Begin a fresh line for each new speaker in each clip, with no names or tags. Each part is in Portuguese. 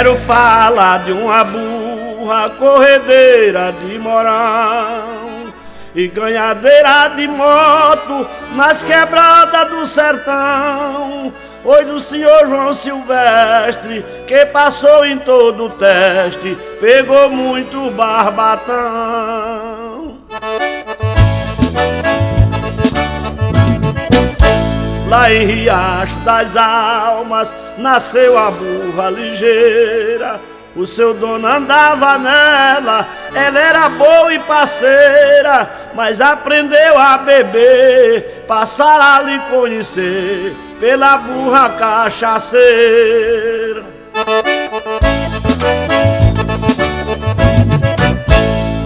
Quero falar de uma burra corredeira de Mourão e ganhadeira de moto nas quebradas do sertão. Foi do senhor João Silvestre, que passou em todo o teste, pegou muito barbatão. Lá em Riacho das Almas nasceu a burra ligeira. O seu dono andava nela, ela era boa e parceira, mas aprendeu a beber, passar a lhe conhecer pela burra cachaceira.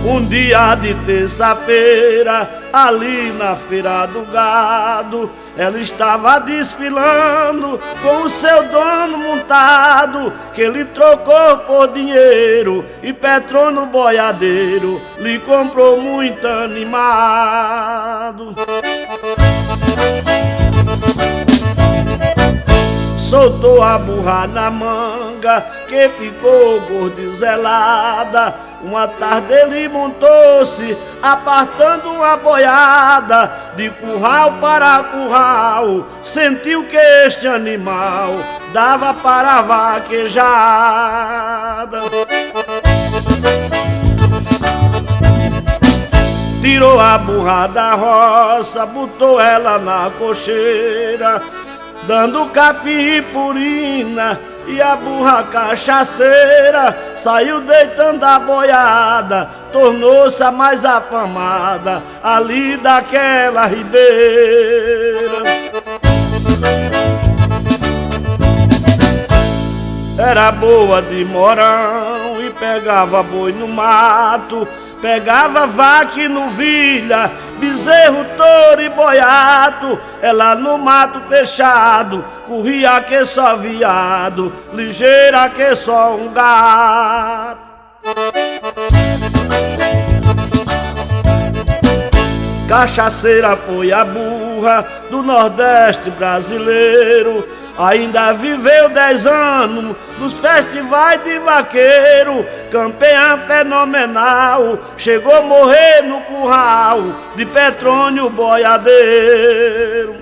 Um dia de terça-feira, ali na feira do gado, ela estava desfilando com o seu dono montado, que ele trocou por dinheiro e Petrônio boiadeiro lhe comprou muito animado. Soltou a burra na manga, que ficou gorda e zelada. Uma tarde ele montou-se, apartando uma boiada, de curral para curral, sentiu que este animal dava para vaquejada. Tirou a burra da roça, botou ela na cocheira, dando capim e purina, e a burra cachaceira saiu deitando a boiada, tornou-se a mais afamada ali daquela ribeira. Era boa de Mourão e pegava boi no mato, pegava vaca e novilha, bezerro, touro e boiato. Ela no mato fechado corria que só viado, ligeira que só um gato. Cachaceira foi a burra do Nordeste brasileiro, ainda viveu 10 anos nos festivais de vaqueiro. Campeã fenomenal, chegou a morrer no curral de Petrônio boiadeiro.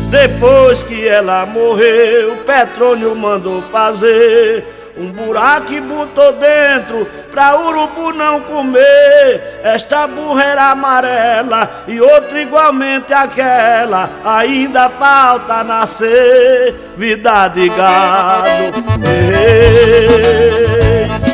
Depois que ela morreu, Petrônio mandou fazer um buraco e botou dentro pra urubu não comer. Esta burra era amarela e outra igualmente aquela, ainda falta nascer, vida de gado. Ei.